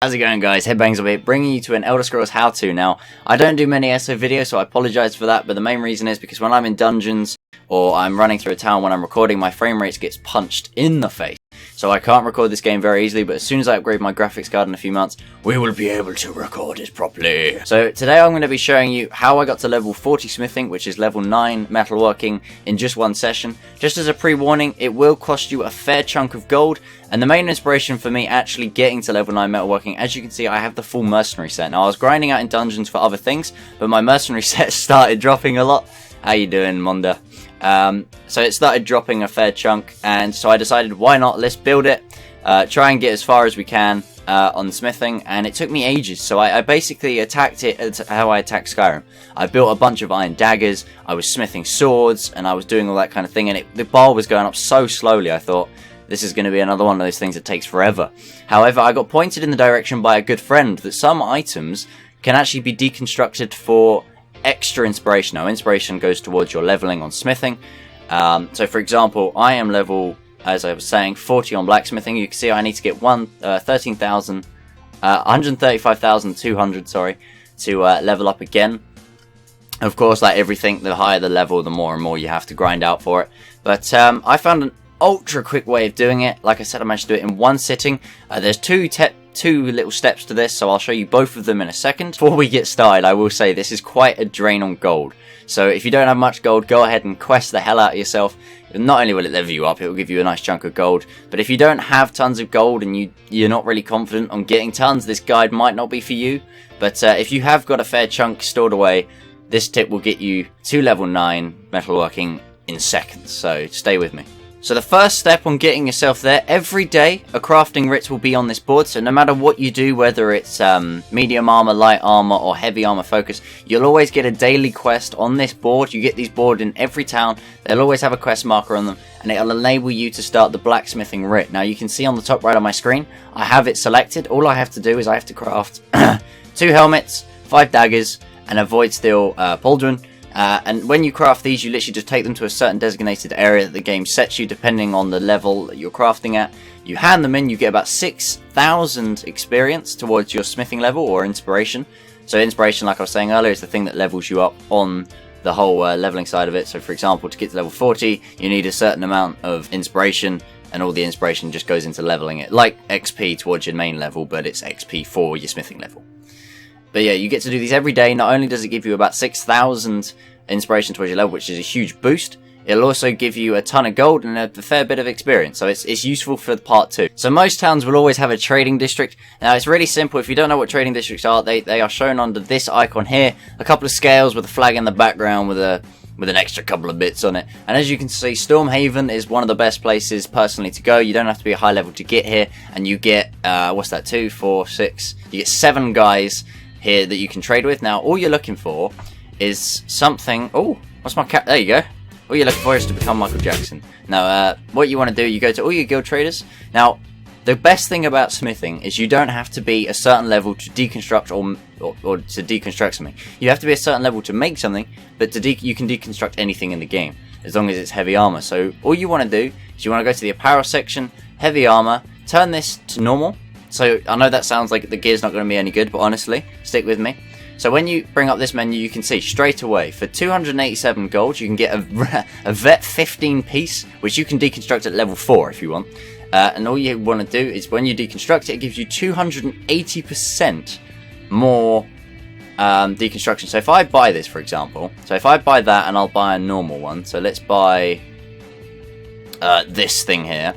How's it going, guys? Headbangs over here, bringing you to an Elder Scrolls how-to. Now, I don't do many ESO videos, so I apologise for that, but the main reason is because when I'm in dungeons, or I'm running through a town when I'm recording, my frame rate gets punched in the face. So I can't record this game very easily, but as soon as I upgrade my graphics card in a few months, we will be able to record it properly. So today I'm going to be showing you how I got to level 40 smithing, which is level 9 metalworking, in just one session. Just as a pre-warning, it will cost you a fair chunk of gold, and the main inspiration for me actually getting to level 9 metalworking, as you can see, I have the full mercenary set. Now I was grinding out in dungeons for other things, but my mercenary set started dropping a lot. How you doing, Monda? So it started dropping a fair chunk, and so I decided, why not, let's build it, try and get as far as we can on smithing, and it took me ages. So I basically attacked it as how I attacked Skyrim. I built a bunch of iron daggers, I was smithing swords, and I was doing all that kind of thing, and the bar was going up so slowly. I thought, this is going to be another one of those things that takes forever. However, I got pointed in the direction by a good friend that some items can actually be deconstructed for extra inspiration. Now, inspiration goes towards your leveling on smithing. So for example, I am level, as I was saying, 40 on blacksmithing. You can see I need to get 135,200, sorry, to level up again. Of course, like everything, the higher the level, the more and more you have to grind out for it. But I found an ultra quick way of doing it. Like I said, I managed to do it in one sitting. There's two little steps to this, so I'll show you both of them in a second. Before we get started, I will say this is quite a drain on gold. So if you don't have much gold, go ahead and quest the hell out of yourself. Not only will it level you up, it will give you a nice chunk of gold. But if you don't have tons of gold and you're not really confident on getting tons, this guide might not be for you. But if you have got a fair chunk stored away, this tip will get you to level 9 metalworking in seconds. So stay with me. So the first step on getting yourself there, every day a crafting writ will be on this board. So no matter what you do, whether it's medium armor, light armor, or heavy armor focus, you'll always get a daily quest on this board. You get these board in every town. They'll always have a quest marker on them, and it'll enable you to start the blacksmithing writ. Now you can see on the top right of my screen, I have it selected. All I have to do is I have to craft 2 helmets, 5 daggers, and a void steel pauldron. And when you craft these, you literally just take them to a certain designated area that the game sets you, depending on the level that you're crafting at. You hand them in, you get about 6,000 experience towards your smithing level, or inspiration. So inspiration, like I was saying earlier, is the thing that levels you up on the whole leveling side of it. So for example, to get to level 40, you need a certain amount of inspiration, and all the inspiration just goes into leveling it. Like XP towards your main level, but it's XP for your smithing level. But yeah, you get to do these every day. Not only does it give you about 6,000 inspiration towards your level, which is a huge boost, it'll also give you a ton of gold and a fair bit of experience. So it's useful for part 2. So most towns will always have a trading district. Now it's really simple. If you don't know what trading districts are, they are shown under this icon here. A couple of scales with a flag in the background with an extra couple of bits on it. And as you can see, Stormhaven is one of the best places personally to go. You don't have to be a high level to get here, and you get what's that, 2, 4, 6, you get 7 guys here that you can trade with. Now all you're looking for is something. Oh, what's my cat? There you go. All you're looking for is to become Michael Jackson. Now what you want to do, you go to all your guild traders. Now the best thing about smithing is you don't have to be a certain level to deconstruct or to deconstruct something. You have to be a certain level to make something, but you can deconstruct anything in the game as long as it's heavy armor. So all you want to do is you want to go to the apparel section, heavy armor, turn this to normal. So I know that sounds like the gear's not going to be any good, but honestly, stick with me. So when you bring up this menu, you can see straight away, for 287 gold, you can get a Vet 15 piece, which you can deconstruct at level 4 if you want. And all you want to do is when you deconstruct it, it gives you 280% more deconstruction. So if I buy this, for example, so if I buy that and I'll buy a normal one, so let's buy this thing here.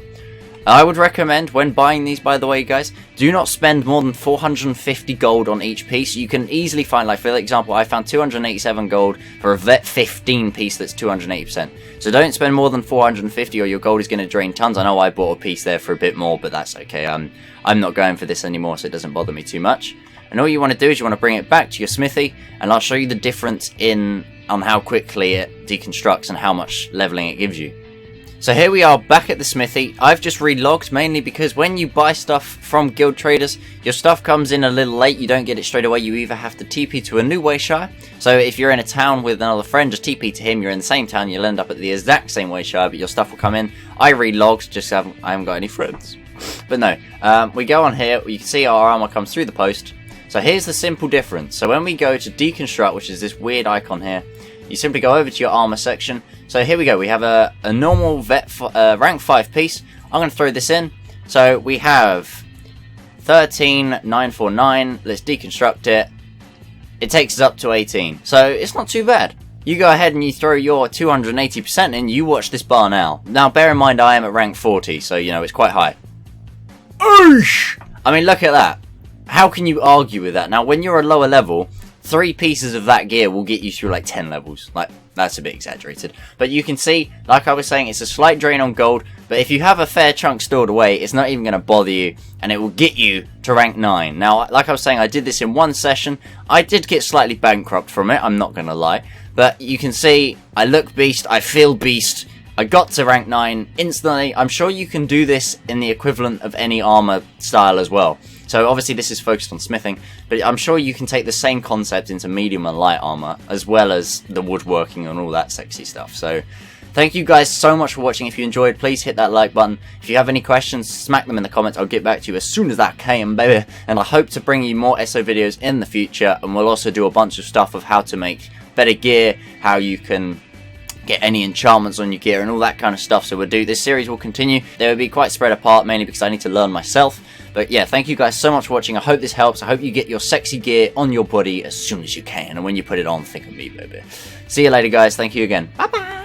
I would recommend, when buying these, by the way, guys, do not spend more than 450 gold on each piece. You can easily find, like for example, I found 287 gold for a Vet 15 piece that's 280%. So don't spend more than 450 or your gold is going to drain tons. I know I bought a piece there for a bit more, but that's okay. I'm not going for this anymore, so it doesn't bother me too much. And all you want to do is you want to bring it back to your smithy, and I'll show you the difference on how quickly it deconstructs and how much leveling it gives you. So here we are back at the smithy. I've just relogged, mainly because when you buy stuff from guild traders, your stuff comes in a little late. You don't get it straight away. You either have to TP to a new Wayshire. So if you're in a town with another friend, just TP to him. You're in the same town. You'll end up at the exact same Wayshire, but your stuff will come in. I relogged, just I haven't got any friends. But no, we go on here, you can see our armor comes through the post. So here's the simple difference. So when we go to deconstruct, which is this weird icon here, you simply go over to your armor section. So here we go, we have a normal vet rank 5 piece. I'm going to throw this in. So we have 13,949, let's deconstruct it. It takes us up to 18, so it's not too bad. You go ahead and you throw your 280% in, you watch this bar now. Now bear in mind I am at rank 40, so you know, it's quite high. Oosh! I mean, look at that. How can you argue with that? Now when you're a lower level, 3 pieces of that gear will get you through like 10 levels. Like, that's a bit exaggerated. But you can see, like I was saying, it's a slight drain on gold, but if you have a fair chunk stored away, it's not even going to bother you, and it will get you to rank 9. Now, like I was saying, I did this in one session. I did get slightly bankrupt from it, I'm not going to lie. But you can see, I look beast, I feel beast. I got to rank 9 instantly. I'm sure you can do this in the equivalent of any armor style as well. So obviously this is focused on smithing, but I'm sure you can take the same concept into medium and light armor, as well as the woodworking and all that sexy stuff. So thank you guys so much for watching. If you enjoyed, please hit that like button. If you have any questions, smack them in the comments. I'll get back to you as soon as I can, baby. And I hope to bring you more ESO videos in the future, and we'll also do a bunch of stuff of how to make better gear, how you can get any enchantments on your gear and all that kind of stuff. So this series will continue. They will be quite spread apart, mainly because I need to learn myself. But yeah, thank you guys so much for watching. I hope this helps. I hope you get your sexy gear on your body as soon as you can, and when you put it on, think of me, baby. See you later, guys. Thank you again. Bye bye.